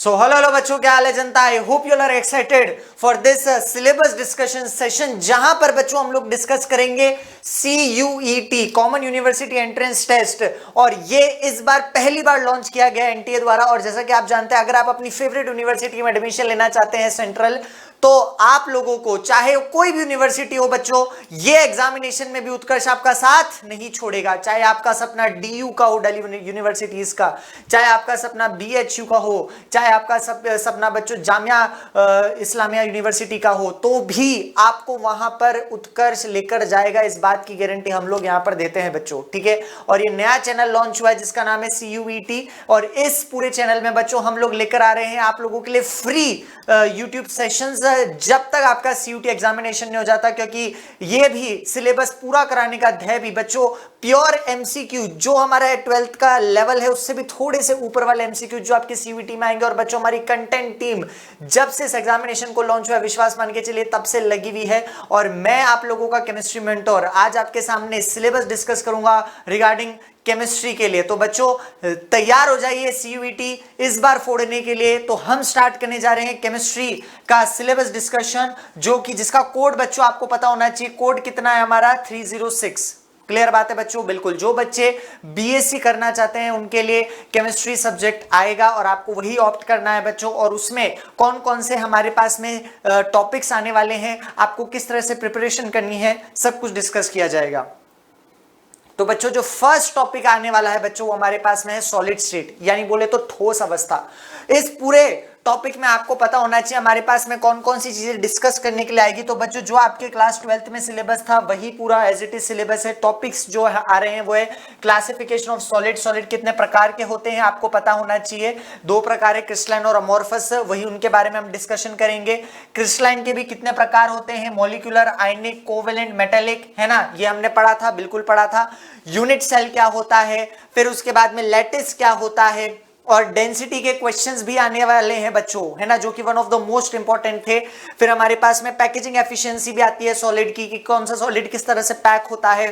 Hello बच्चों, क्या हाल है जनता। I hope you are excited for this syllabus discussion session, जहां पर बच्चों हम लोग डिस्कस करेंगे CUET common university entrance test. और ये इस बार पहली बार लॉन्च किया गया NTA द्वारा। और जैसा कि आप जानते हैं, अगर आप अपनी फेवरेट यूनिवर्सिटी में एडमिशन लेना चाहते हैं सेंट्रल, तो आप लोगों को चाहे कोई भी यूनिवर्सिटी हो बच्चों, ये एग्जामिनेशन में भी उत्कर्ष आपका साथ नहीं छोड़ेगा। चाहे आपका सपना DU का हो, दिल्ली यूनिवर्सिटीज का, चाहे आपका सपना BHU का हो, चाहे आपका सपना बच्चों जामिया इस्लामिया यूनिवर्सिटी का हो, तो भी आपको वहां पर उत्कर्ष लेकर जाएगा। इस बात की गारंटी हम लोग यहां पर देते हैं बच्चों, ठीक है। और ये नया चैनल लॉन्च हुआ है जिसका नाम है CUET। और इस पूरे चैनल में बच्चों हम लोग लेकर आ रहे हैं आप लोगों के लिए फ्री यूट्यूब सेशंस जब तक आपका CUET एग्जामिनेशन नहीं हो जाता, क्योंकि ये भी सिलेबस पूरा कराने का ध्येय भी बच्चों प्योर MCQ जो हमारा 12th का लेवल है उससे भी थोड़े से ऊपर वाले MCQ जो आपके CUET में आएंगे। और बच्चों हमारी कंटेंट टीम जब से इस एग्जामिनेशन को लॉन्च हुआ, विश्वास मान के चलिए, तब से लगी हुई है। और मैं आप लोगों का केमिस्ट्री मेंटोर आज आपके सामने सिलेबस डिस्कस करूंगा रिगार्डिंग केमिस्ट्री के लिए। तो बच्चों तैयार हो जाइए CUET इस बार फोड़ने के लिए। तो हम स्टार्ट करने जा रहे हैं केमिस्ट्री का सिलेबस डिस्कशन, जो कि जिसका कोड बच्चों आपको पता होना चाहिए। कोड कितना है हमारा? 306। क्लियर बात है बच्चों? बिल्कुल। जो बच्चे BSc करना चाहते हैं उनके लिए केमिस्ट्री सब्जेक्ट आएगा और आपको वही ऑप्ट करना है बच्चों। और उसमें कौन कौन से हमारे पास में टॉपिक्स आने वाले हैं, आपको किस तरह से प्रिपरेशन करनी है, सब कुछ डिस्कस किया जाएगा। तो बच्चों जो फर्स्ट टॉपिक आने वाला है बच्चों, वो हमारे पास में है सॉलिड स्टेट, यानी बोले तो ठोस अवस्था। इस पूरे टॉपिक में आपको पता होना चाहिए हमारे पास में कौन कौन सी चीजें डिस्कस करने के लिए आएगी। तो बच्चों जो आपके क्लास 12th में सिलेबस था वही पूरा एज इट इज सिलेबस है। टॉपिक्स जो आ रहे हैं वो है क्लासिफिकेशन ऑफ सॉलिड। सॉलिड कितने प्रकार के होते हैं आपको पता होना चाहिए। 2 प्रकार है, क्रिस्टलाइन और अमोर्फस, वही उनके बारे में हम डिस्कशन करेंगे। क्रिस्टलाइन के भी कितने प्रकार होते हैं, मॉलिक्यूलर, आयनिक, कोवेलेंट, मेटालिक, है ना, ये हमने पढ़ा था, बिल्कुल पढ़ा था। यूनिट सेल क्या होता है, फिर उसके बाद में लैटिस क्या होता है, और डेंसिटी के क्वेश्चंस भी आने वाले हैं बच्चों, है ना, जो कि one of the most important थे। फिर हमारे पास में पैकेजिंग एफिशिएंसी भी आती है सॉलिड की, कि कौन सा सॉलिड किस तरह से पैक होता है।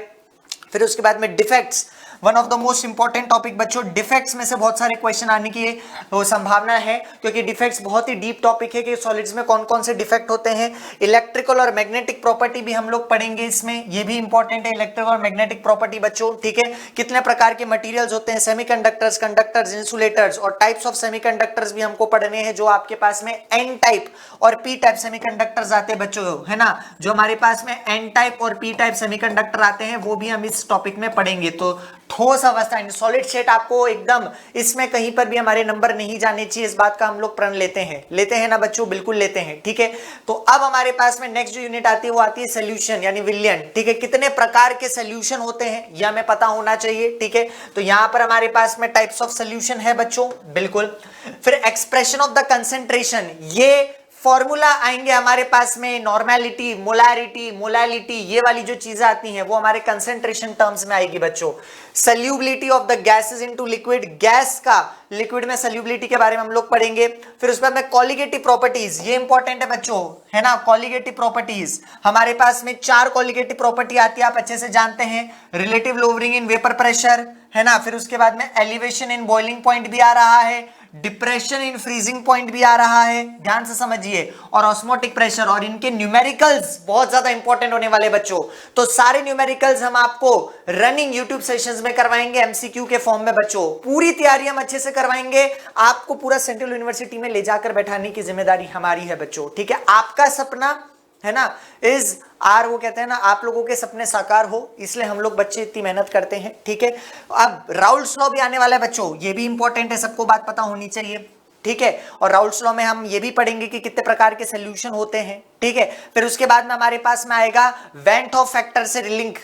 फिर उसके बाद में defects, one of the most important topic बच्चों। डिफेक्ट्स में से बहुत सारे क्वेश्चन आने की संभावना है, क्योंकि डिफेक्ट्स बहुत ही डीप टॉपिक है कि सॉलिड्स में कौन कौन से डिफेक्ट होते हैं। इलेक्ट्रिकल और मैग्नेटिक प्रॉपर्टी भी हम लोग पढ़ेंगे इसमें, ये भी इंपॉर्टेंट है इलेक्ट्रिकल और मैग्नेटिक प्रॉपर्टी बच्चों, ठीक है। कितने प्रकार के मटेरियल्स होते हैं, सेमीकंडक्टर्स, कंडक्टर्स, इंसुलेटर्स, और टाइप्स ऑफ सेमीकंडक्टर्स भी हमको पढ़ने हैं। जो आपके पास में N टाइप और P टाइप सेमीकंडक्टर्स आते हैं बच्चों, है ना, जो हमारे पास में N टाइप और P टाइप सेमीकंडक्टर आते हैं वो भी हम इस टॉपिक में पढ़ेंगे। तो ठोस अवस्था सॉलिड स्टेट आपको एकदम, इसमें कहीं पर भी हमारे नंबर नहीं जाने चाहिए, इस बात का हम लोग प्रण लेते हैं ना बच्चों, बिल्कुल लेते हैं, ठीक है। तो अब हमारे पास में नेक्स्ट जो यूनिट आती है वो आती है सोल्यूशन यानी विलयन, ठीक है। कितने प्रकार के सोल्यूशन होते हैं यह हमें पता होना चाहिए, ठीक है। तो यहां पर हमारे पास में टाइप्स ऑफ सोल्यूशन है बच्चों, बिल्कुल। फिर एक्सप्रेशन ऑफ द कंसेंट्रेशन, ये फॉर्मूला आएंगे हमारे पास में, नॉर्मेलिटी, मोलैरिटी, मोलैलिटी, ये वाली जो चीजें आती हैं वो हमारे कंसेंट्रेशन टर्म्स में आएगी बच्चों। Solubility of the gases into liquid, gas का लिक्विड में सल्यूबिलिटी के बारे में हम लोग पढ़ेंगे। फिर उसके बाद में कॉलिगेटिव प्रॉपर्टीज, ये इंपॉर्टेंट है बच्चों, है ना। कॉलिगेटिव प्रॉपर्टीज हमारे पास में 4 कॉलिगेटिव प्रॉपर्टी आती है, आप अच्छे से जानते हैं। Relative lowering in vapour pressure, है ना। फिर उसके बाद में एलिवेशन इन बॉइलिंग पॉइंट भी आ रहा है, डिप्रेशन इन फ्रीजिंग पॉइंट भी आ रहा है, ध्यान से समझिए, और ऑस्मोटिक प्रेशर। और इनके न्यूमेरिकल्स बहुत ज्यादा इंपॉर्टेंट होने वाले बच्चों। तो सारे न्यूमेरिकल्स हम आपको रनिंग यूट्यूब सेशंस में करवाएंगे MCQ के फॉर्म में बच्चों। पूरी तैयारी हम अच्छे से करवाएंगे, आपको पूरा सेंट्रल यूनिवर्सिटी में ले जाकर बैठाने की जिम्मेदारी हमारी है बच्चों, ठीक है। आपका सपना, है ना, इज आर, वो कहते हैं ना, आप लोगों के सपने साकार हो, इसलिए हम लोग बच्चे इतनी मेहनत करते हैं, ठीक है। अब राउल्ट्स लॉ भी आने वाला है बच्चों, ये भी इंपॉर्टेंट है, सबको बात पता होनी चाहिए, ठीक है। और राउल्ट्स लॉ में हम ये भी पढ़ेंगे कि कितने प्रकार के सॉल्यूशन होते हैं, ठीक है। फिर उसके बाद में हमारे पास में आएगा वेंट ऑफ फैक्टर से लिंक,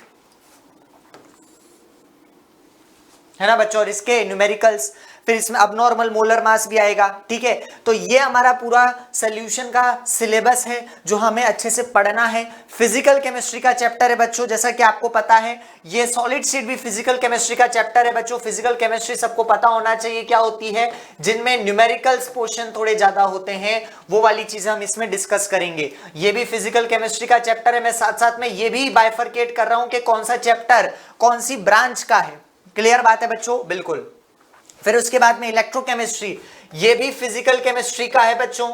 है ना बच्चों, और इसके न्यूमेरिकल्स। फिर इसमें अबनॉर्मल मोलर मास भी आएगा, ठीक है। तो ये हमारा पूरा सॉल्यूशन का सिलेबस है जो हमें अच्छे से पढ़ना है। फिजिकल केमिस्ट्री का चैप्टर है बच्चों, जैसा कि आपको पता है ये सॉलिड स्टेट भी फिजिकल केमिस्ट्री का चैप्टर है बच्चों। फिजिकल केमिस्ट्री सबको पता होना चाहिए क्या होती है, जिनमें न्यूमेरिकल्स पोर्शन थोड़े ज्यादा होते हैं, वो वाली चीजें हम इसमें डिस्कस करेंगे। ये भी फिजिकल केमिस्ट्री का चैप्टर है। मैं साथ साथ में ये भी बाइफरकेट कर रहा हूं कि कौन सा चैप्टर कौन सी ब्रांच का है। क्लियर बात है बच्चों, बिल्कुल। फिर उसके बाद में इलेक्ट्रोकेमिस्ट्री, ये भी फिजिकल केमिस्ट्री का है बच्चों।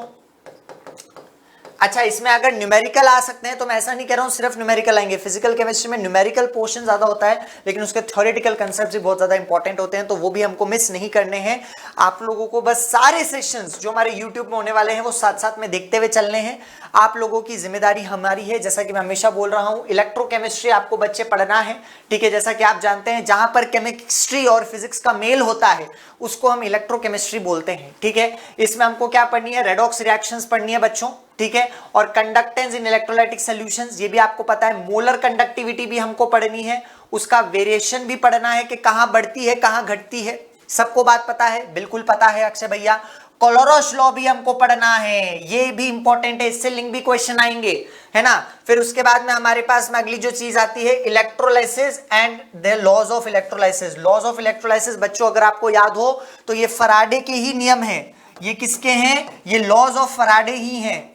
अच्छा, इसमें अगर न्यूमेरिकल आ सकते हैं तो मैं ऐसा नहीं कह रहा हूं सिर्फ न्यूमेरिकल आएंगे, फिजिकल केमिस्ट्री में न्यूमेरिकल पोर्शन ज्यादा होता है लेकिन उसके थ्योरेटिकल कांसेप्ट्स भी बहुत ज्यादा इंपॉर्टेंट होते हैं, तो वो भी हमको मिस नहीं करने हैं। आप लोगों को बस सारे सेशंस जो हमारे यूट्यूब में होने वाले हैं वो साथ साथ में देखते हुए चलने हैं। आप लोगों की जिम्मेदारी हमारी है, जैसा कि मैं हमेशा बोल रहा हूं, इलेक्ट्रोकेमिस्ट्री आपको बच्चे पढ़ना है, ठीक है। जैसा कि आप जानते हैं जहां पर केमिस्ट्री और फिजिक्स का मेल होता है उसको हम इलेक्ट्रोकेमिस्ट्री बोलते हैं, ठीक है। इसमें हमको क्या पढ़नी है, रेडॉक्स रिएक्शंस पढ़नी है बच्चों, ठीक है। और कंडक्टेंस इन इलेक्ट्रोलाइटिक सॉल्यूशंस ये भी आपको पता है। मोलर कंडक्टिविटी भी हमको पढ़नी है, उसका वेरिएशन भी पढ़ना है कि कहां बढ़ती है कहां घटती है, सबको बात पता है, बिल्कुल पता है अक्षय भैया। कोलोरोस लॉ भी हमको पढ़ना है, ये भी इंपॉर्टेंट है, इससे लिंक भी क्वेश्चन आएंगे, है ना। फिर उसके बाद में हमारे पास में अगली जो चीज आती है electrolysis and the laws of electrolysis. Laws of electrolysis बच्चों अगर आपको याद हो तो ये फराडे के ही नियम है। ये किसके हैं, ये लॉज ऑफ फराडे ही हैं,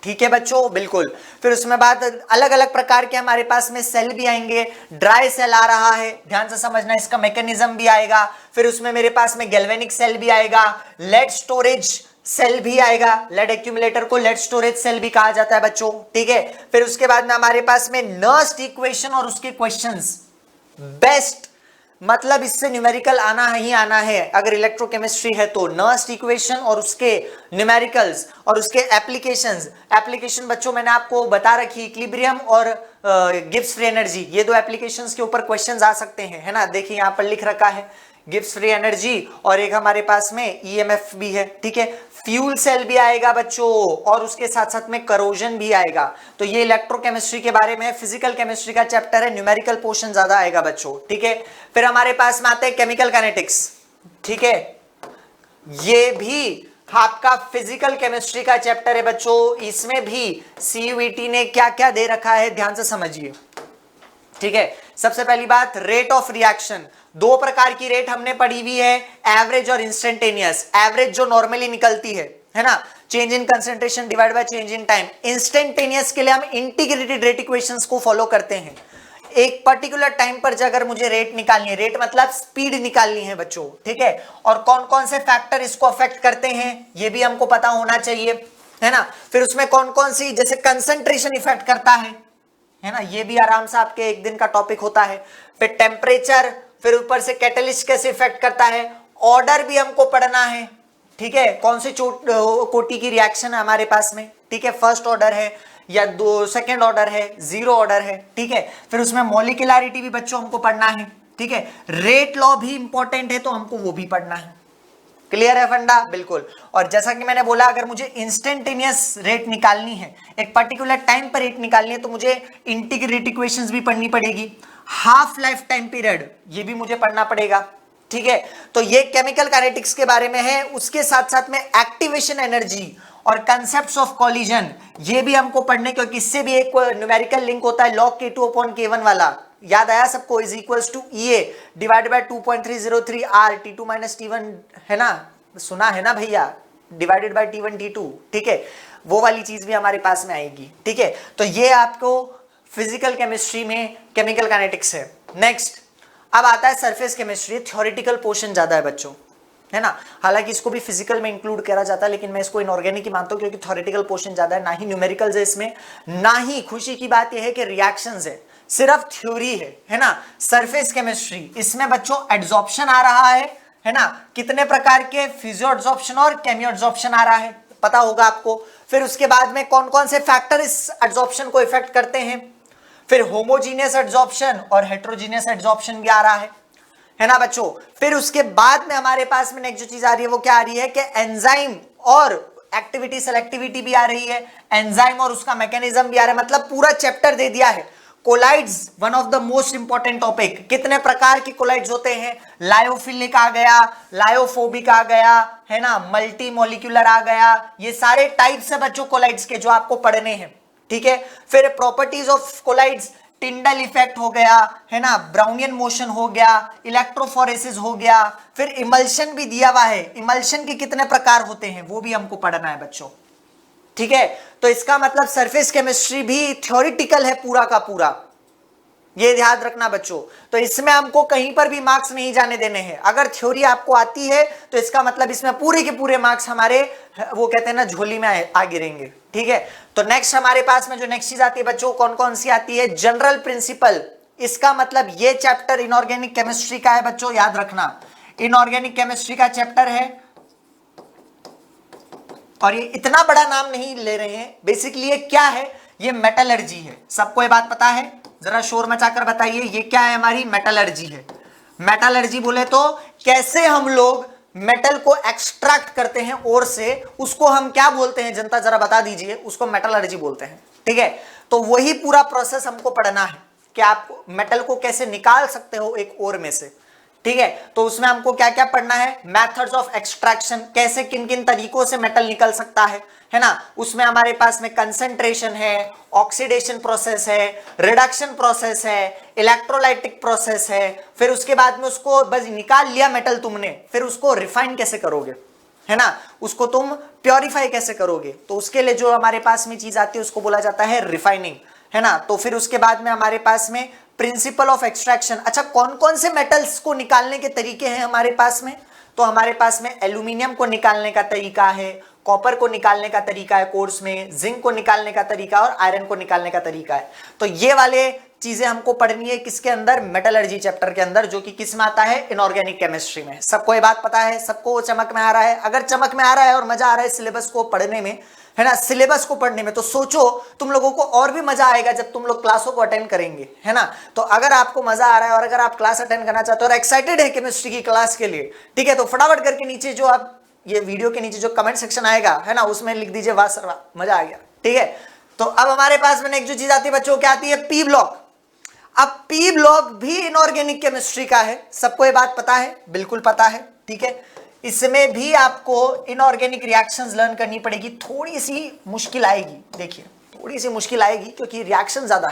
ठीक है बच्चों, बिल्कुल। फिर उसमें बाद अलग अलग प्रकार के हमारे पास में सेल भी आएंगे। ड्राई सेल आ रहा है, ध्यान से समझना, इसका मैकेनिज्म भी आएगा। फिर उसमें मेरे पास में गैल्वेनिक सेल भी आएगा, लेड स्टोरेज सेल भी आएगा। लेड एक्यूमुलेटर को लेड स्टोरेज सेल भी कहा जाता है बच्चों, ठीक है। फिर उसके बाद में हमारे पास में नर्स्ट इक्वेशन और उसके क्वेश्चंस बेस्ट, मतलब इससे न्यूमेरिकल आना ही आना है अगर इलेक्ट्रोकेमिस्ट्री है तो। नर्स्ट इक्वेशन और उसके न्यूमेरिकल्स और उसके एप्लीकेशन बच्चों मैंने आपको बता रखी, इक्विलिब्रियम और गिब्स फ्री एनर्जी, ये दो एप्लीकेशंस के ऊपर क्वेश्चंस आ सकते हैं, है ना। देखिए यहां पर लिख रखा है गिब्स फ्री एनर्जी, और एक हमारे पास में ईएमएफ भी है, ठीक है। फ्यूल सेल भी आएगा बच्चों और उसके साथ साथ में करोजन भी आएगा। तो ये इलेक्ट्रोकेमिस्ट्री के बारे में, फिजिकल केमिस्ट्री का चैप्टर है, न्यूमेरिकल पोर्शन ज्यादा आएगा बच्चों, ठीक है। फिर हमारे पास में आते हैं केमिकल काइनेटिक्स, ठीक है। ये भी आपका फिजिकल केमिस्ट्री का चैप्टर है बच्चों। इसमें भी सीयूईटी ने क्या क्या दे रखा है ध्यान से समझिए, ठीक है। सबसे पहली बात, रेट ऑफ रिएक्शन। दो प्रकार की रेट हमने पढ़ी हुई है, एवरेज और इंस्टेंटेनियस। एवरेज जो नॉर्मली निकलती है ना, change in concentration divide by change in time. Instantaneous के लिए हम इंटीग्रेटेड रेट इक्वेशंस को फॉलो करते हैं। एक पर्टिकुलर टाइम पर अगर मुझे रेट निकालनी है, रेट मतलब स्पीड निकालनी है बच्चों, ठीक है। और कौन कौन से फैक्टर इसको अफेक्ट करते हैं ये भी हमको पता होना चाहिए, है ना। फिर उसमें कौन कौन सी, जैसे कंसंट्रेशन इफेक्ट करता है ना, ये भी आराम से आपके एक दिन का टॉपिक होता है। फिर टेम्परेचर, फिर ऊपर से कैटलिस्ट कैसे इफेक्ट करता है। ऑर्डर भी हमको पढ़ना है, ठीक है, कौन सी कोटि की रिएक्शन है हमारे पास में, ठीक है। फर्स्ट ऑर्डर है या दो सेकेंड ऑर्डर है, जीरो ऑर्डर है, ठीक है। फिर उसमें मॉलिक्यूलरिटी भी बच्चों हमको पढ़ना है, ठीक है। रेट लॉ भी इंपॉर्टेंट है तो हमको वो भी पढ़ना है। क्लियर है फंडा, बिल्कुल। और जैसा कि मैंने बोला, अगर मुझे इंस्टेंटेनियस रेट निकालनी है, एक पर्टिकुलर टाइम पर रेट निकालनी है, तो मुझे इंटीग्रेटेड इक्वेशंस भी पढ़नी पड़ेगी। हाफ लाइफ टाइम पीरियड ये भी मुझे पढ़ना पड़ेगा, ठीक है। तो ये केमिकल काइनेटिक्स के बारे में है। उसके साथ साथ में एक्टिवेशन एनर्जी और कंसेप्ट्स ऑफ कॉलिजन ये भी हमको पढ़ने, क्योंकि इससे भी एक न्यूमेरिकल लिंक होता है, log k2 upon k1 वाला, याद आया सबको, is equals to EA divided by 2.303 R T2 minus T1, है ना, सुना है ना भैया, डिवाइडेड बाय T1 T2, ठीक है। वो वाली चीज भी हमारे पास में आएगी, ठीक है। तो ये आपको फिजिकल केमिस्ट्री में केमिकल काइनेटिक्स है। नेक्स्ट अब आता है सरफेस केमिस्ट्री। थ्योरेटिकल पोर्शन ज्यादा है बच्चों, है ना। हालांकि इसको भी फिजिकल में इंक्लूड करा जाता है, लेकिन मैं इसको इनऑर्गेनिक ही मानता हूं क्योंकि थ्योरेटिकल पोर्शन ज्यादा है। ना ही न्यूमेरिकल्स है इसमें, ना ही खुशी की बात यह है कि रिएक्शंस है, सिर्फ थ्योरी है ना। सरफेस केमिस्ट्री, इसमें बच्चों एड्सॉर्प्शन आ रहा है ना। कितने प्रकार के, फिजियो एड्सॉर्प्शन और केमियो एड्सॉर्प्शन आ रहा है, पता होगा आपको। फिर उसके बाद में कौन कौन से फैक्टर इस एड्सॉर्प्शन को इफेक्ट करते हैं। फिर होमोजीनियस एड्सॉर्प्शन और हेट्रोजीनियस एड्सॉर्प्शन भी आ रहा है ना बच्चों। फिर उसके बाद में हमारे पास में नेक्स्ट जो चीज आ रही है वो क्या आ रही है कि एंजाइम और एक्टिविटी सेलेक्टिविटी भी आ रही है, एंजाइम और उसका मैकेनिज्म भी आ रहा है। मतलब पूरा चैप्टर दे दिया है। Colloids one of the most important topic. कितने प्रकार की कोलाइड्स होते हैं, लायोफिलिक आ गया, लायोफोबिक आ गया, है ना, मल्टी मॉलिक्यूलर आ गया। ये सारे टाइप्स है बच्चों कोलाइड्स के जो आपको पढ़ने हैं, ठीक है। फिर properties of colloids, Tyndall effect हो गया, है ना, ब्राउनियन मोशन हो गया, इलेक्ट्रोफोरेसिस हो गया। फिर इमल्शन भी दिया हुआ है, इमल्शन के कितने प्रकार होते हैं वो भी हमको पढ़ना है बच्चों, ठीक है। तो इसका मतलब सरफेस केमिस्ट्री भी थ्योरेटिकल है पूरा का पूरा, ये ध्यान रखना बच्चों। तो इसमें हमको कहीं पर भी मार्क्स नहीं जाने देने हैं। अगर थ्योरी आपको आती है तो इसका मतलब इसमें पूरे के पूरे मार्क्स हमारे वो कहते हैं ना झोली में आ गिरेंगे, ठीक है। तो नेक्स्ट हमारे पास में जो नेक्स्ट चीज आती है बच्चों, कौन कौन सी आती है, जनरल प्रिंसिपल। इसका मतलब ये चैप्टर इनऑर्गेनिक केमिस्ट्री का है बच्चों, याद रखना इनऑर्गेनिक केमिस्ट्री का चैप्टर है। और ये इतना बड़ा नाम नहीं ले रहे हैं, बेसिकली ये क्या है, ये मेटलर्जी है। सबको ये बात पता है? जरा शोर मचाकर बताइए ये क्या है, हमारी मेटलर्जी है। मेटलर्जी बोले तो कैसे हम लोग मेटल को एक्सट्रैक्ट करते हैं ओर से, उसको हम क्या बोलते हैं जनता, जरा बता दीजिए। उसको मेटलर्जी बोलते हैं, ठीक है। तो वही पूरा प्रोसेस हमको पढ़ना है कि आप मेटल को कैसे निकाल सकते हो एक ओर में से, ठीक है। तो उसमें हमको क्या क्या पढ़ना है, मेथड्स ऑफ एक्सट्रैक्शन, कैसे किन किन तरीकों से मेटल निकल सकता है ना। उसमें हमारे पास में कंसंट्रेशन है, ऑक्सीडेशन प्रोसेस है, रिडक्शन प्रोसेस है, इलेक्ट्रोलाइटिक प्रोसेस है। फिर उसके बाद में उसको बस निकाल लिया मेटल तुमने, फिर उसको रिफाइन कैसे करोगे, है ना, उसको तुम प्योरीफाई कैसे करोगे। तो उसके लिए जो हमारे पास में चीज आती है उसको बोला जाता है रिफाइनिंग, है ना। तो फिर उसके बाद में हमारे पास में प्रिंसिपल ऑफ एक्सट्रैक्शन। अच्छा, कौन कौन से मेटल्स को निकालने के तरीके हैं हमारे पास में, तो हमारे पास में एल्यूमिनियम को निकालने का तरीका है, कॉपर को निकालने का तरीका है कोर्स में, जिंक को निकालने का तरीका और आयरन को निकालने का तरीका है। तो ये वाले चीजें हमको पढ़नी है किसके अंदर, मेटलर्जी चैप्टर के अंदर, जो कि किस में आता है, इनऑर्गेनिक केमिस्ट्री में। सबको ये बात पता है, सबको चमक में आ रहा है? अगर चमक में आ रहा है और मजा आ रहा है सिलेबस को पढ़ने में, है ना, सिलेबस को पढ़ने में, तो सोचो तुम लोगों को और भी मजा आएगा जब तुम लोग क्लासों को अटेंड करेंगे, है ना। तो अगर आपको मजा आ रहा है और अगर आप क्लास अटेंड करना चाहते हो और एक्साइटेड है केमिस्ट्री की क्लास के लिए, ठीक है, तो फटाफट करके नीचे जो आप ये वीडियो के नीचे जो कमेंट सेक्शन आएगा, है ना, उसमें लिख दीजिए वाह सर वाह, मजा आ गया, ठीक है। तो अब हमारे पास में एक जो चीज आती है बच्चों, क्या आती है, पी ब्लॉक। अब पी ब्लॉक भी इनऑर्गेनिक केमिस्ट्री का है, सबको ये बात पता है, बिल्कुल पता है, ठीक है। इसमें भी आपको इनऑर्गेनिक रिएक्शंस लर्न करनी पड़ेगी, थोड़ी सी मुश्किल आएगी, देखिए थोड़ी सी मुश्किल आएगी क्योंकि रिएक्शन ज्यादा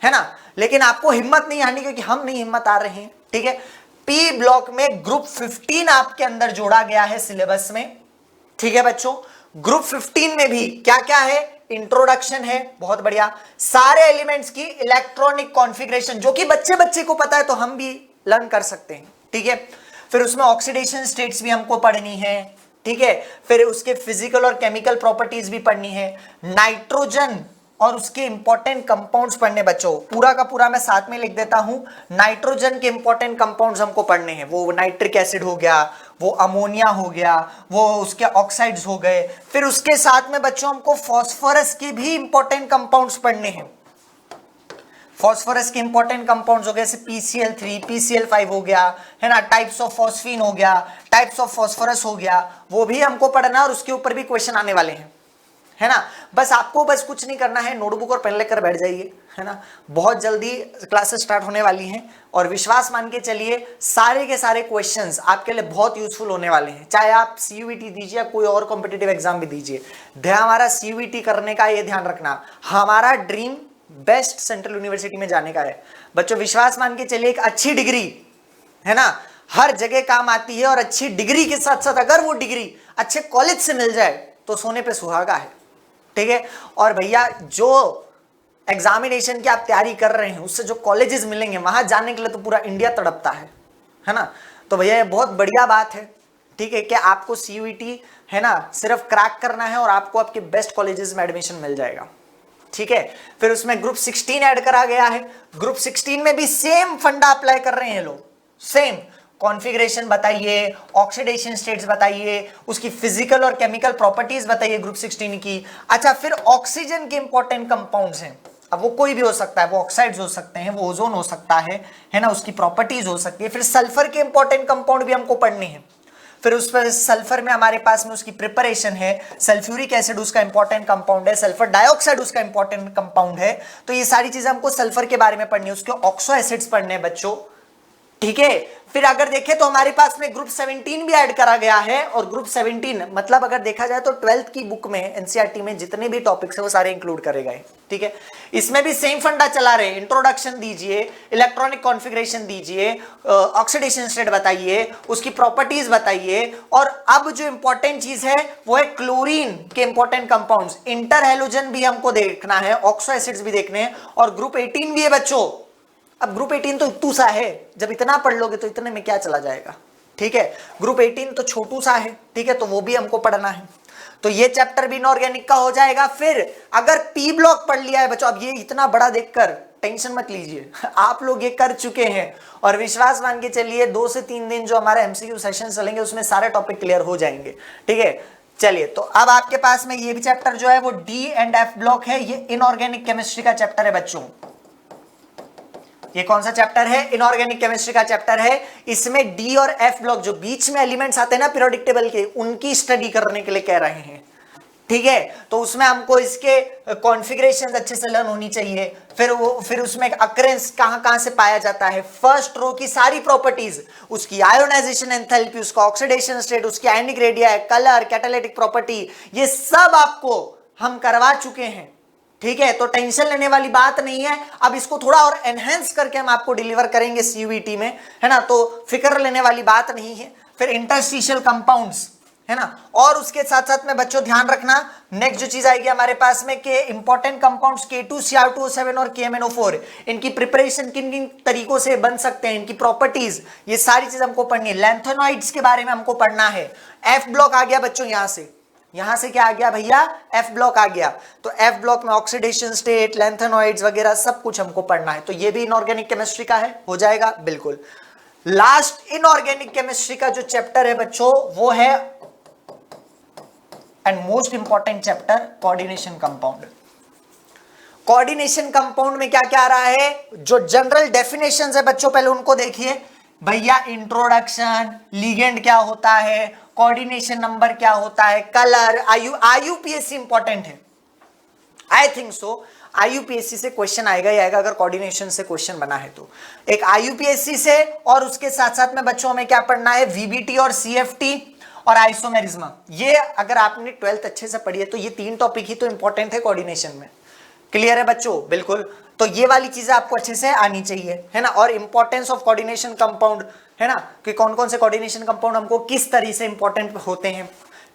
है ना, लेकिन आपको हिम्मत नहीं हारनी क्योंकि हम नहीं हिम्मत आ रहे हैं, ठीक है। पी ब्लॉक में ग्रुप 15 आपके अंदर जोड़ा गया है सिलेबस में, ठीक है बच्चों। ग्रुप 15 में भी क्या क्या है, इंट्रोडक्शन है, बहुत बढ़िया, सारे एलिमेंट्स की इलेक्ट्रॉनिक कॉन्फ़िगरेशन, जो कि बच्चे बच्चे को पता है तो हम भी लर्न कर सकते हैं, ठीक है। फिर उसमें ऑक्सीडेशन स्टेट्स भी हमको पढ़नी है, ठीक है। फिर उसके फिजिकल और केमिकल प्रॉपर्टीज भी पढ़नी है, नाइट्रोजन और उसके इंपॉर्टेंट कंपाउंड्स पढ़ने बच्चों, पूरा का पूरा मैं साथ में लिख देता हूं। नाइट्रोजन के इंपॉर्टेंट कंपाउंड्स हमको पढ़ने हैं, वो नाइट्रिक एसिड हो गया, वो अमोनिया हो गया, वो उसके ऑक्साइड्स हो गए। फिर उसके साथ में बच्चों हमको फास्फोरस के भी इंपॉर्टेंट कंपाउंड्स पढ़ने हैं। फास्फोरस के इंपॉर्टेंट कंपाउंड्स हो गए जैसे PCl3, PCl5 हो गया, है ना, टाइप्स ऑफ फॉस्फीन हो गया, टाइप्स ऑफ फास्फोरस हो गया, वो भी हमको पढ़ना है और उसके ऊपर भी क्वेश्चन आने वाले हैं, है ना। बस आपको बस कुछ नहीं करना है, नोटबुक और पेन लेकर बैठ जाइए, है ना। बहुत जल्दी क्लासेस स्टार्ट होने वाली हैं और विश्वास मान के चलिए सारे के सारे क्वेश्चंस आपके लिए बहुत यूजफुल होने वाले हैं। चाहे आप CUET दीजिए या कोई और कॉम्पिटिटिव एग्जाम भी दीजिए, हमारा CUET करने का ये ध्यान रखना, हमारा ड्रीम बेस्ट सेंट्रल यूनिवर्सिटी में जाने का है बच्चों। विश्वास मान के चलिए एक अच्छी डिग्री, है ना, हर जगह काम आती है और अच्छी डिग्री के साथ साथ अगर वो डिग्री अच्छे कॉलेज से मिल जाए तो सोने पे सुहागा है, ठीक है। और भैया जो एग्जामिनेशन की आप तैयारी कर रहे हैं उससे जो कॉलेजेस मिलेंगे वहां जाने के लिए तो पूरा इंडिया तड़पता है ना। तो भैया ये बहुत बढ़िया बात है, ठीक है, कि आपको CUET, है ना, सिर्फ क्रैक करना है और आपको आपके बेस्ट कॉलेजेस में एडमिशन मिल जाएगा, ठीक है। फिर उसमें ग्रुप 16 ऐड करा गया है। ग्रुप 16 में भी सेम फंडा अप्लाई कर रहे हैं लोग, सेम कॉन्फ़िगरेशन बताइए, ऑक्सीडेशन स्टेट्स बताइए, उसकी फिजिकल और केमिकल प्रॉपर्टीज बताइए ग्रुप 16 की। अच्छा, फिर ऑक्सीजन के इंपॉर्टेंट कंपाउंड्स हैं, अब वो कोई भी हो सकता है, वो ऑक्साइड्स हो सकते हैं, वो ओजोन हो सकता है ना, उसकी प्रॉपर्टीज हो सकती है। फिर सल्फर के इंपॉर्टेंट कंपाउंड भी हमको पढ़ने हैं। फिर उस पर सल्फर में हमारे पास में उसकी प्रिपरेशन है, सल्फ्यूरिक एसिड उसका इंपॉर्टेंट कंपाउंड है, सल्फर डाइऑक्साइड उसका इंपॉर्टेंट कंपाउंड है। तो ये सारी चीजें हमको सल्फर के बारे में पढ़नी है, उसके ऑक्सो एसिड्स पढ़ने हैं बच्चों, ठीक है। फिर अगर देखें तो हमारे पास में ग्रुप 17 भी ऐड करा गया है और ग्रुप 17 मतलब अगर देखा जाए तो 12th की बुक में NCERT में जितने भी टॉपिक्स है वो सारे इंक्लूड करे गए, ठीक है। इसमें भी सेम फंडा चला रहे, इंट्रोडक्शन दीजिए, इलेक्ट्रॉनिक कॉन्फ़िगरेशन दीजिए, ऑक्सीडेशन स्टेट बताइए, उसकी प्रॉपर्टीज बताइए। और अब जो इंपॉर्टेंट चीज है वो है क्लोरीन के इंपॉर्टेंट कंपाउंड्स, इंटर हैलोजन भी हमको देखना है, ऑक्सो एसिड्स भी देखने हैं। और ग्रुप 18 भी है बच्चों, अब ग्रुप 18 तो इतू सा है, जब इतना पढ़ लोगे तो इतने में क्या चला जाएगा, ठीक है। ग्रुप 18 तो छोटू सा है, ठीक है, तो वो भी हमको पढ़ना है, तो ये चैप्टर भी इनऑर्गेनिक का हो जाएगा। फिर अगर पी ब्लॉक पढ़ लिया है बच्चों, अब ये इतना बड़ा देखकर टेंशन मत लीजिए, आप लोग ये कर चुके हैं और विश्वास मान के चलिए 2 से 3 दिन जो हमारे एमसीक्यू सेशन चलेंगे उसमें सारे टॉपिक क्लियर हो जाएंगे, ठीक है। चलिए, तो अब आपके पास में ये भी चैप्टर जो है वो डी एंड एफ ब्लॉक है, ये इनऑर्गेनिक केमिस्ट्री का चैप्टर है बच्चों। ये कौन सा चैप्टर है? इनऑर्गेनिक केमिस्ट्री का चैप्टर है। इसमें डी और एफ ब्लॉक जो बीच में एलिमेंट्स आते हैं ना पीरियोडिक टेबल के, उनकी स्टडी करने के लिए कह रहे हैं, ठीक है। तो उसमें हमको इसके कॉन्फ़िगरेशंस अच्छे से लर्न होनी चाहिए, फिर उसमें अकरेंस कहां से पाया जाता है, फर्स्ट रो की सारी प्रॉपर्टीज, उसकी आयोनाइजेशन एंथैल्पी, उसका ऑक्सीडेशन स्टेट, उसकी आयनिक रेडिया, कलर, कैटालिटिक प्रॉपर्टी, ये सब आपको हम करवा चुके हैं, ठीक है। तो टेंशन लेने वाली बात नहीं है। अब इसको थोड़ा और एनहेंस करके हम आपको डिलीवर करेंगे सीयूईटी में, है ना, तो फिक्र लेने वाली बात नहीं है। फिर इंटरस्टिशियल कंपाउंड्स, है ना, और उसके साथ साथ में बच्चों ध्यान रखना नेक्स्ट जो चीज आएगी हमारे पास में कि इंपॉर्टेंट कंपाउंड्स K2CR2O7 और KMNO4, इनकी प्रिपरेशन किन किन तरीकों से बन सकते हैं, इनकी प्रॉपर्टीज, ये सारी चीज हमको पढ़नी है। लैंथेनॉइड्स के बारे में हमको पढ़ना है। एफ ब्लॉक आ गया बच्चों, यहां से क्या आ गया भैया? एफ ब्लॉक आ गया। तो एफ ब्लॉक में ऑक्सीडेशन स्टेट, लैंथेनॉइड्स वगैरह सब कुछ हमको पढ़ना है, तो ये भी इनऑर्गेनिक केमिस्ट्री का है, हो जाएगा बिल्कुल। लास्ट इनऑर्गेनिक केमिस्ट्री का जो चैप्टर है बच्चों वो है and most important chapter, coordination compound. Coordination compound में क्या क्या आ रहा है? जो जनरल डेफिनेशंस है बच्चों पहले उनको देखिए भैया। इंट्रोडक्शन, लिगेंड क्या होता है, कोऑर्डिनेशन नंबर क्या होता है, कलर, आईयूपीएससी इंपॉर्टेंट है, आई थिंक सो। आईयूपीएससी से क्वेश्चन आएगा ही आएगा अगर कोऑर्डिनेशन से क्वेश्चन बना है तो। एक आईयूपीएससी से, और उसके साथ साथ में बच्चों में क्या पढ़ना है? वीबीटी और सीएफटी और आइसोमेरिज्म। ये अगर आपने 12th अच्छे से पढ़ी है तो ये 3 टॉपिक ही तो इंपॉर्टेंट है कोऑर्डिनेशन में। क्लियर है बच्चों? बिल्कुल। तो ये वाली चीजें आपको अच्छे से आनी चाहिए, है ना। और इंपॉर्टेंस ऑफ कोऑर्डिनेशन कंपाउंड, है ना, कि कौन कौन से कोऑर्डिनेशन कंपाउंड हमको किस तरह से इंपॉर्टेंट होते हैं।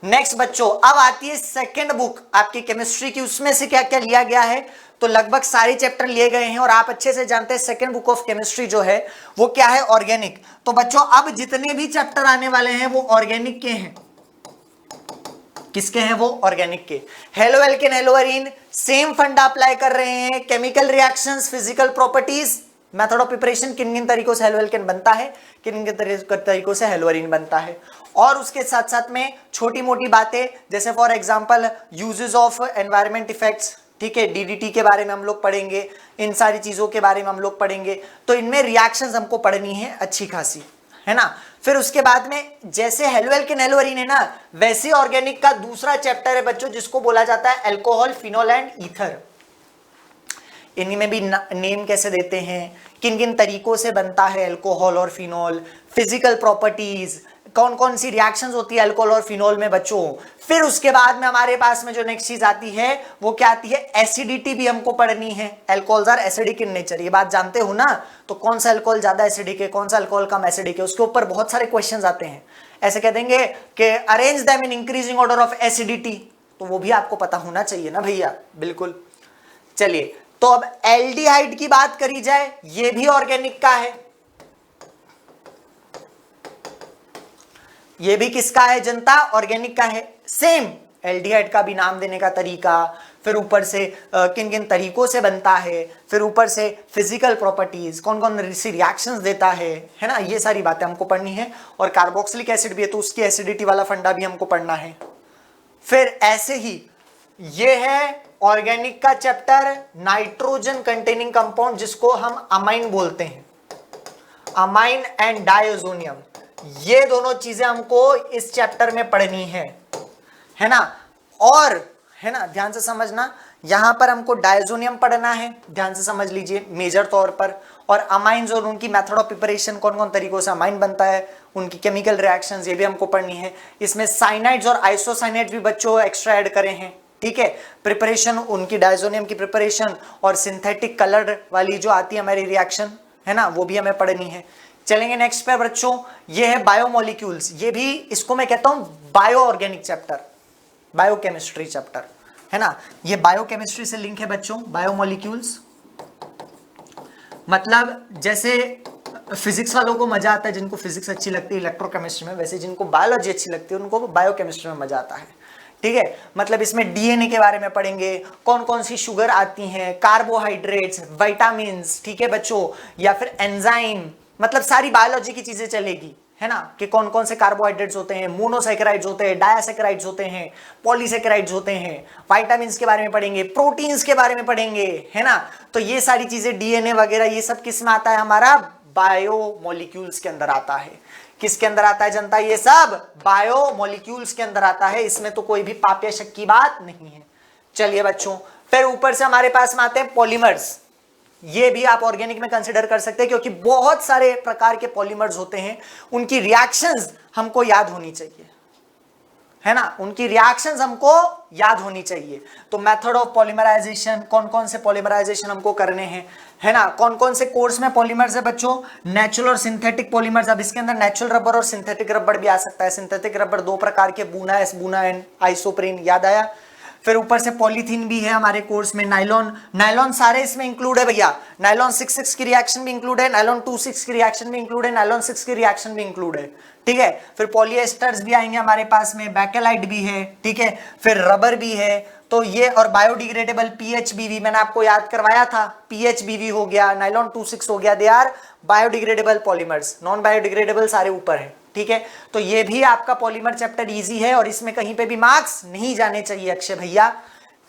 नेक्स्ट बच्चों, अब आती है सेकंड बुक आपकी केमिस्ट्री की, उसमें से क्या क्या लिया गया है? तो लगभग सारे चैप्टर लिए गए हैं और आप अच्छे से जानते हैं सेकंड बुक ऑफ केमिस्ट्री जो है वो क्या है? ऑर्गेनिक। तो बच्चों अब जितने भी चैप्टर आने वाले हैं वो ऑर्गेनिक के हैं। किसके हैं वो? ऑर्गेनिक के। Halo alkane, hello arene, same फंडा अप्लाई कर रहे हैं। Chemical reactions, physical properties, method of preparation, किन किन तरीकों से हेलो एल्केन बनता है, किन किन तरीकों से हेलो एरीन बनता है, और उसके साथ साथ में छोटी मोटी बातें जैसे for example uses of environment effects, ठीक है, डीडीटी के बारे में हम लोग पढ़ेंगे, इन सारी चीजों के बारे में हम लोग पढ़ेंगे। तो इनमें रिएक्शंस हमको पढ़नी है अच्छी खासी, है ना। फिर उसके बाद में जैसे हेलो एल्केन हेलो एरीन है ना, वैसे ऑर्गेनिक का दूसरा चैप्टर है बच्चों जिसको बोला जाता है अल्कोहल, फिनोल एंड ईथर। इनमें भी नेम कैसे देते हैं, किन किन तरीकों से बनता है अल्कोहल और फिनोल, फिजिकल प्रॉपर्टीज, कौन कौन सी रिएक्शंस होती है अल्कोहल और फिनोल में बच्चों। फिर उसके बाद में हमारे पास में जो नेक्स्ट चीज आती है वो क्या आती है? एसिडिटी भी हमको पढ़नी है। Alcohols are acidic in nature, ये बात जानते हो ना। तो कौन सा अल्कोहल ज्यादा एसिडिक है, कौन सा अल्कोहल कम एसिडिक है, उसके ऊपर बहुत सारे क्वेश्चंस आते हैं। ऐसे कह देंगे कि arrange them in increasing order of acidity, तो वो भी आपको पता होना चाहिए ना भैया, बिल्कुल। चलिए, तो अब एल्डिहाइड की बात करी जाए, ये भी ऑर्गेनिक का है। ये भी किसका है जनता? ऑर्गेनिक का है। सेम एल्डिहाइड का भी नाम देने का तरीका, फिर ऊपर से किन किन तरीकों से बनता है, फिर ऊपर से फिजिकल प्रॉपर्टीज, कौन कौन सी रिएक्शंस देता है ना, ये सारी बातें हमको पढ़नी है। और कार्बोक्सिलिक एसिड भी है तो उसकी एसिडिटी वाला फंडा भी हमको पढ़ना है। फिर ऐसे ही ये है ऑर्गेनिक का चैप्टर, नाइट्रोजन कंटेनिंग कंपाउंड जिसको हम अमाइन बोलते हैं, अमाइन एंड डायज़ोनियम। ये दोनों चीजें हमको इस चैप्टर में पढ़नी है ना। और है ना, ध्यान से समझना, यहां पर हमको डायज़ोनियम पढ़ना है, ध्यान से समझ लीजिए मेजर तौर पर। और अमाइंस और उनकी मेथड ऑफ प्रिपरेशन, कौन कौन तरीकों से अमाइन बनता है, उनकी केमिकल रिएक्शंस, ये भी हमको पढ़नी है। इसमें साइनाइड्स और आइसोसाइनाइड्स भी बच्चों एक्स्ट्रा ऐड करे हैं, ठीक है। प्रिपरेशन उनकी डायज़ोनियम की प्रिपरेशन और सिंथेटिक कलर वाली जो आती है हमारी रिएक्शन, है ना, वो भी हमें पढ़नी है। चलेंगे नेक्स्ट पे बच्चों, ये है बायोमोलिक्यूल्स। ये भी, इसको मैं कहता हूं bio organic chapter, biochemistry chapter, है ना। ये बायोकेमिस्ट्री से लिंक है बच्चों, बायोमोलिक्यूल्स। मतलब जैसे फिजिक्स वालों को मजा आता है, जिनको फिजिक्स अच्छी लगती है इलेक्ट्रोकेमिस्ट्री में, वैसे जिनको बायोलॉजी अच्छी लगती है उनको बायोकेमिस्ट्री में मजा आता है। ठीक है, मतलब इसमें डीएनए के बारे में पढ़ेंगे, कौन कौन सी शुगर आती हैं, कार्बोहाइड्रेट्स, विटामिन्स, ठीक है बच्चों, या फिर एंजाइम, मतलब सारी बायोलॉजी की चीजें चलेगी, है ना, कि कौन कौन से कार्बोहाइड्रेट्स होते हैं, मोनोसैकेराइड्स होते हैं, डायासैकेराइड्स होते हैं, पॉलीसैकेराइड्स होते हैं, विटामिन्स के बारे में पढ़ेंगे, प्रोटीन्स के बारे में पढ़ेंगे, है ना। तो ये सारी चीजें डीएनए वगैरह ये सब किस में आता है, हमारा बायोमोलिक्यूल्स के अंदर आता है। किसके अंदर आता है जनता, ये सब बायोमोलिक्यूल्स के अंदर आता है, इसमें तो कोई भी पाप या शक की बात नहीं है। चलिए बच्चों, फिर ऊपर से हमारे पास में आते हैं पॉलीमर्स। ये भी आप ऑर्गेनिक में कंसीडर कर सकते हैं, क्योंकि बहुत सारे प्रकार के पॉलीमर्स होते हैं, उनकी रिएक्शंस हमको याद होनी चाहिए, है ना, उनकी रिएक्शंस हमको याद होनी चाहिए। तो मेथड ऑफ पॉलीमराइजेशन, कौन कौन से पॉलीमराइजेशन हमको करने हैं, है ना, कौन कौन से कोर्स में पॉलीमर्स है बच्चों, नेचुरल और सिंथेटिक पॉलीमर्स। अब इसके अंदर नेचुरल रबर और सिंथेटिक रबर भी आ सकता है। सिंथेटिक रबर दो प्रकार के, Buna S, Buna N, isoprene, याद आया। फिर ऊपर से पॉलीथीन भी है हमारे कोर्स में, नायलॉन, नायलॉन सारे इसमें इंक्लूड है भैया। नायलॉन 6,6 की रिएक्शन भी इंक्लूड है, नायलॉन 2,6 की रिएक्शन भी इंक्लूड है, नायलॉन 6 की रिएक्शन भी इंक्लूड है, ठीक है। फिर पॉलिएस्टर्स भी आएंगे हमारे पास में, बैकेलाइट भी है, ठीक है, फिर रबर भी है। तो ये और बायोडिग्रेडेबल पीएचबीवी मैंने आपको याद करवाया था, पीएचबीवी हो गया, नायलॉन 2,6 हो गया, they are biodegradable polymers. Non biodegradable सारे ऊपर है, ठीक है। तो ये भी आपका पॉलीमर चैप्टर इजी है और इसमें कहीं पे भी मार्क्स नहीं जाने चाहिए अक्षय भैया।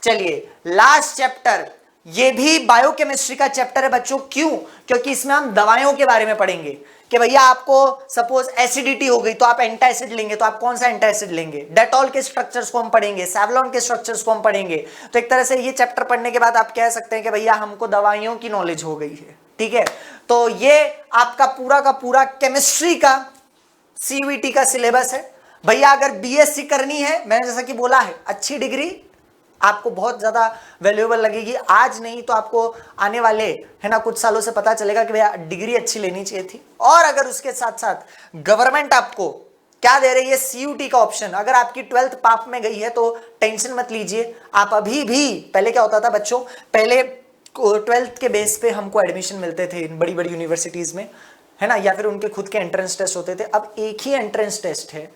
चलिए लास्ट चैप्टर, ये भी बायोकेमिस्ट्री का चैप्टर है बच्चों। क्यों? क्योंकि इसमें हम दवाइयों के बारे में पढ़ेंगे कि भैया आपको सपोज एसिडिटी हो गई तो आप एंटासिड लेंगे, तो आप कौन सा एंटासिड लेंगे। डेटॉल के स्ट्रक्चर्स को हम पढ़ेंगे, सेवलॉन के स्ट्रक्चर्स को हम पढ़ेंगे। तो एक तरह से ये चैप्टर पढ़ने के बाद आप कह सकते हैं कि भैया हमको दवाइयों की नॉलेज हो गई है, ठीक है। तो ये आपका पूरा का पूरा केमिस्ट्री का सीयूईटी का सिलेबस है भैया। अगर बीएससी करनी है, मैंने जैसा कि बोला है, अच्छी डिग्री आपको बहुत ज्यादा वैल्यूएबल लगेगी। आज नहीं तो आपको आने वाले, है ना, कुछ सालों से पता चलेगा कि भैया डिग्री अच्छी लेनी चाहिए थी। और अगर उसके साथ साथ गवर्नमेंट आपको क्या दे रही है, सीयूटी का ऑप्शन। अगर आपकी 12th पाप में गई है तो टेंशन मत लीजिए, आप अभी भी, पहले क्या होता था बच्चों, पहले 12th के बेस पे हमको एडमिशन मिलते थे इन बड़ी बड़ी यूनिवर्सिटीज में, है ना, या फिर उनके खुद के एंट्रेंस टेस्ट होते थे। अब एक ही एंट्रेंस टेस्ट है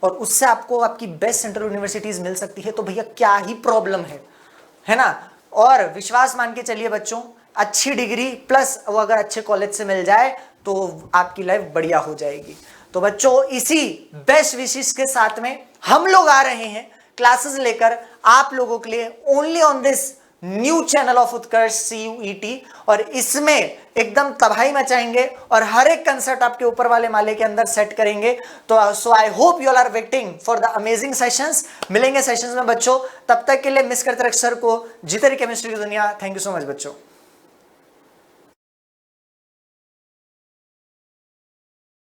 और उससे आपको आपकी बेस्ट सेंट्रल यूनिवर्सिटीज मिल सकती है। तो भैया क्या ही प्रॉब्लम है ना। और विश्वास मान के चलिए बच्चों, अच्छी डिग्री प्लस वो अगर अच्छे कॉलेज से मिल जाए तो आपकी लाइफ बढ़िया हो जाएगी। तो बच्चों इसी बेस्ट विशेष के साथ में हम लोग आ रहे हैं क्लासेस लेकर आप लोगों के लिए, only on this new channel of Utkarsh CUET. और इसमें एकदम तबाही मचाएंगे और हर एक कंसेप्ट आपके ऊपर वाले माले के अंदर सेट करेंगे। तो so I hope you all are waiting for the amazing sessions. मिलेंगे सेशंस में बच्चों, तब तक के लिए मिस करते रख सर को। जीते रही केमिस्ट्री की दुनिया। थैंक यू सो मच बच्चों।